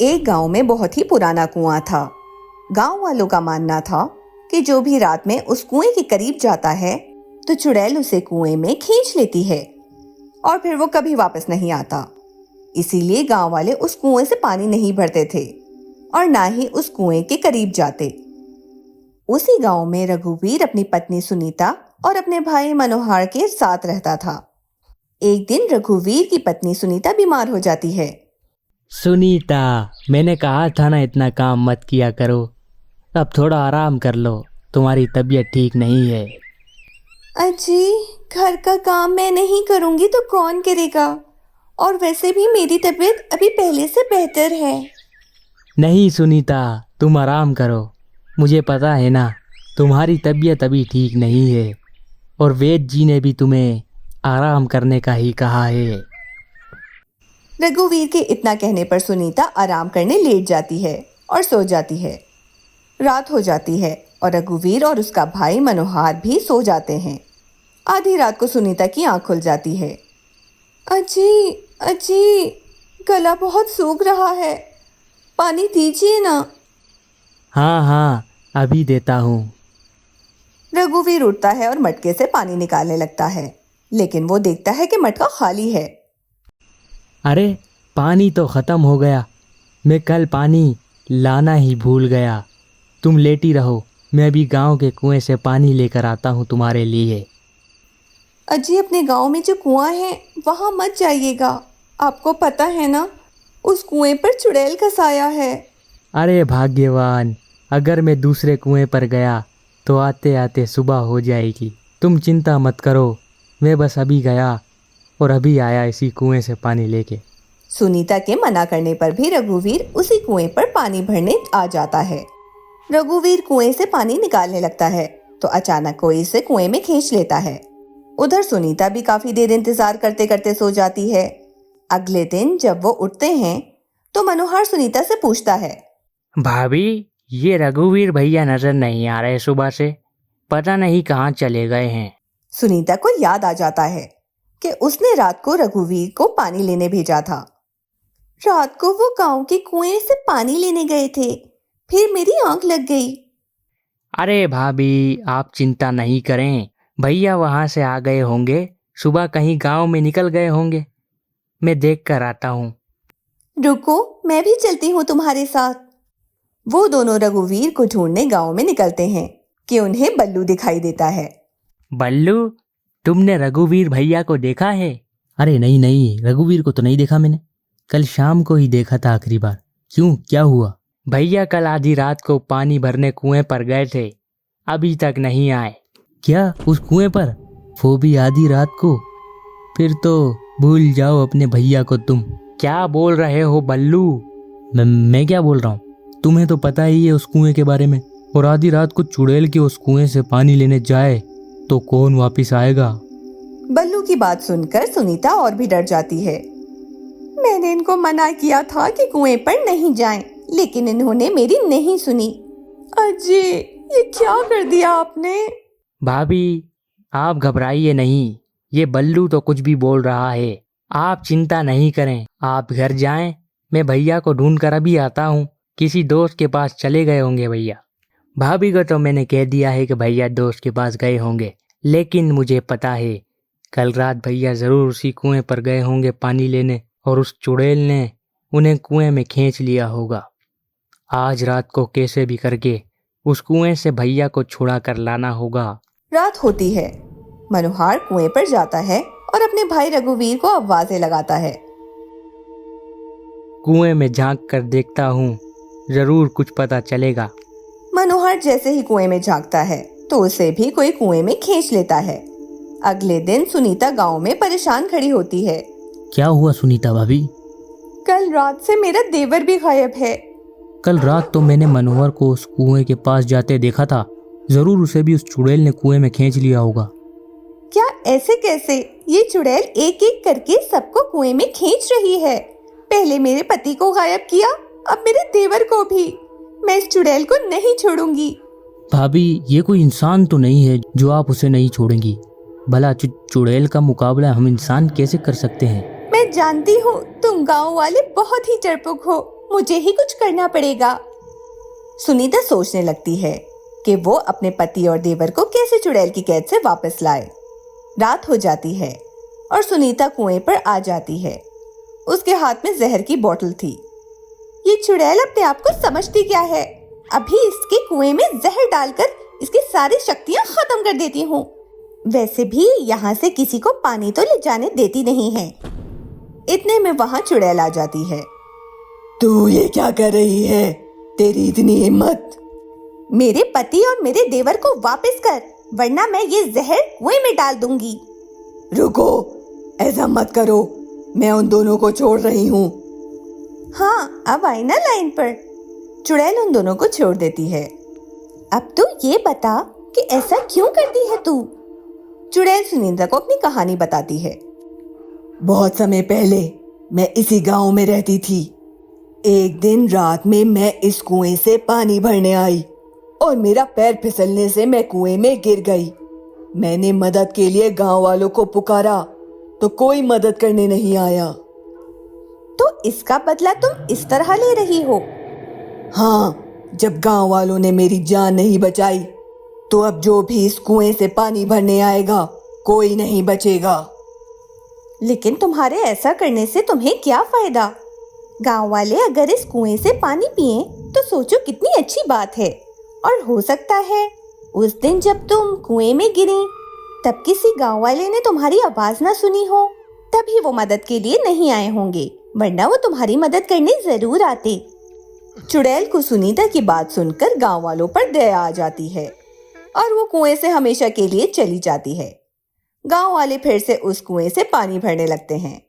एक गांव में बहुत ही पुराना कुआं था। गांव वालों का मानना था कि जो भी रात में उस कुएं के करीब जाता है तो चुड़ैल उसे कुएं में खींच लेती है और फिर वो कभी वापस नहीं आता। इसीलिए गांव वाले उस कुएं से पानी नहीं भरते थे और ना ही उस कुएं के करीब जाते। उसी गांव में रघुवीर अपनी पत्नी सुनीता और अपने भाई मनोहर के साथ रहता था। एक दिन रघुवीर की पत्नी सुनीता बीमार हो जाती है। सुनीता, मैंने कहा था ना इतना काम मत किया करो। अब थोड़ा आराम कर लो, तुम्हारी तबीयत ठीक नहीं है। अजी, घर का काम मैं नहीं करूंगी तो कौन करेगा? और वैसे भी मेरी तबीयत अभी पहले से बेहतर है। नहीं सुनीता, तुम आराम करो। मुझे पता है ना, तुम्हारी तबीयत अभी ठीक नहीं है और वेद जी ने भी तुम्हें आराम करने का ही कहा है। रघुवीर के इतना कहने पर सुनीता आराम करने लेट जाती है और सो जाती है। रात हो जाती है और रघुवीर और उसका भाई मनोहर भी सो जाते हैं। आधी रात को सुनीता की आंख खुल जाती है। अजी अजी, गला बहुत सूख रहा है, पानी दीजिए ना। हाँ हाँ, अभी देता हूँ। रघुवीर उठता है और मटके से पानी निकालने लगता है, लेकिन वो देखता है कि मटका खाली है। अरे, पानी तो ख़त्म हो गया। मैं कल पानी लाना ही भूल गया। तुम लेटी रहो, मैं अभी गांव के कुएं से पानी लेकर आता हूँ तुम्हारे लिए। अजी, अपने गांव में जो कुआं है वहां मत जाइएगा। आपको पता है ना, उस कुएं पर चुड़ैल का साया है। अरे भाग्यवान, अगर मैं दूसरे कुएं पर गया तो आते आते सुबह हो जाएगी। तुम चिंता मत करो, मैं बस अभी गया और अभी आया इसी कुएं से पानी लेके। सुनीता के मना करने पर भी रघुवीर उसी कुएं पर पानी भरने आ जाता है। रघुवीर कुएं से पानी निकालने लगता है तो अचानक कोई इसे कुएं में खींच लेता है। उधर सुनीता भी काफी देर इंतजार करते करते सो जाती है। अगले दिन जब वो उठते हैं तो मनोहर सुनीता से पूछता है, भाभी, ये रघुवीर भैया नजर नहीं आ रहे सुबह से, पता नहीं कहाँ चले गए हैं। सुनीता को याद आ जाता है कि उसने रात को रघुवीर को पानी लेने भेजा था। रात को वो गांव के कुएं से पानी लेने गए थे, फिर मेरी आंख लग गई। अरे भाभी, आप चिंता नहीं करें, भैया वहाँ से आ गए होंगे। सुबह कहीं गांव में निकल गए होंगे, मैं देख कर आता हूँ। रुको, मैं भी चलती हूँ तुम्हारे साथ। वो दोनों रघुवीर को ढूंढने गांव में निकलते हैं कि उन्हें बल्लू दिखाई देता है। बल्लू, तुमने रघुवीर भैया को देखा है? अरे नहीं नहीं, रघुवीर को तो नहीं देखा मैंने। कल शाम को ही देखा था आखिरी बार। क्यों, क्या हुआ? भैया कल आधी रात को पानी भरने कुएं पर गए थे, अभी तक नहीं आए। क्या, उस कुएं पर? वो भी आधी रात को? फिर तो भूल जाओ अपने भैया को तुम। क्या बोल रहे हो बल्लू? मैं क्या बोल रहा हूँ? तुम्हें तो पता ही है उस कुएं के बारे में। और आधी रात को चुड़ैल के उस कुएं से पानी लेने जाए तो कौन वापिस आएगा? बल्लू की बात सुनकर सुनीता और भी डर जाती है। मैंने इनको मना किया था कि कुएं पर नहीं जाएं, लेकिन इन्होंने मेरी नहीं सुनी। अजी, ये क्या कर दिया आपने? भाभी, आप घबराइए नहीं, ये बल्लू तो कुछ भी बोल रहा है। आप चिंता नहीं करें, आप घर जाएं, मैं भैया को ढूंढ कर अभी आता हूँ। किसी दोस्त के पास चले गए होंगे भैया। भाभी को तो मैंने कह दिया है कि भैया दोस्त के पास गए होंगे, लेकिन मुझे पता है कल रात भैया ज़रूर उसी कुएं पर गए होंगे पानी लेने और उस चुड़ैल ने उन्हें कुएं में खींच लिया होगा। आज रात को कैसे भी करके उस कुएं से भैया को छुड़ा कर लाना होगा। रात होती है। मनोहर कुएं पर जाता है और अपने भाई रघुवीर को आवाजें लगाता है। कुएं में झांक कर देखता हूँ, जरूर कुछ पता चलेगा। मनोहर जैसे ही कुएं में झांकता है तो उसे भी कोई कुएं में खींच लेता है। अगले दिन सुनीता गांव में परेशान खड़ी होती है। क्या हुआ सुनीता भाभी? कल रात से मेरा देवर भी गायब है। कल रात तो मैंने मनोहर को उस कुएं के पास जाते देखा था, जरूर उसे भी उस चुड़ैल ने कुएं में खींच लिया होगा। क्या, ऐसे कैसे? ये चुड़ैल एक एक करके सबको कुएं में खींच रही है। पहले मेरे पति को गायब किया, अब मेरे देवर को भी। मैं इस चुड़ैल को नहीं छोड़ूंगी। भाभी, ये कोई इंसान तो नहीं है जो आप उसे नहीं छोड़ेंगी। भला चुड़ैल का मुकाबला हम इंसान कैसे कर सकते हैं? मैं जानती हूँ तुम गाँव वाले बहुत ही डरपोक हो, मुझे ही कुछ करना पड़ेगा। सुनीता सोचने लगती है कि वो अपने पति और देवर को कैसे चुड़ैल की कैद से वापस लाए। रात हो जाती है और सुनीता कुएं पर आ जाती है। उसके हाथ में जहर की बोतल थी। ये चुड़ैल अपने आप को समझती क्या है? अभी इसके कुएं में जहर डालकर इसकी सारी शक्तियां खत्म कर देती हूँ। वैसे भी यहाँ से किसी को पानी तो ले जाने देती नहीं है। इतने में वहां चुड़ैल आ जाती है। तू ये क्या कर रही है? तेरी इतनी हिम्मत! मेरे पति और मेरे देवर को वापस कर, वरना मैं ये जहर कुएं में डाल दूंगी। रुको, ऐसा मत करो, मैं उन दोनों को छोड़ रही हूँ। हाँ, अब आई ना लाइन पर। चुड़ैल उन दोनों को छोड़ देती है। अब तू ये बता कि ऐसा क्यों करती है तू? चुड़ैल सुनीता को अपनी कहानी बताती है। बहुत समय पहले मैं इसी गांव में रहती थी। एक दिन रात में मैं इस कुएं से पानी भरने आई और मेरा पैर फिसलने से मैं कुएं में गिर गई। मैंने मदद के लिए गांव वालों को पुकारा तो कोई मदद करने नहीं आया। तो इसका बदला तुम इस तरह ले रही हो? हाँ, जब गांव वालों ने मेरी जान नहीं बचाई तो अब जो भी इस कुएं से पानी भरने आएगा कोई नहीं बचेगा। लेकिन तुम्हारे ऐसा करने से तुम्हें क्या फायदा? गांव वाले अगर इस कुएं से पानी पिए तो सोचो कितनी अच्छी बात है। और हो सकता है उस दिन जब तुम कुएं में गिरी तब किसी गांव वाले ने तुम्हारी आवाज ना सुनी हो, तभी वो मदद के लिए नहीं आए होंगे, वरना वो तुम्हारी मदद करने जरूर आते। चुड़ैल को सुनीता की बात सुनकर गांव वालों पर दया आ जाती है और वो कुएं से हमेशा के लिए चली जाती है। गांव वाले फिर से उस कुएं से पानी भरने लगते हैं।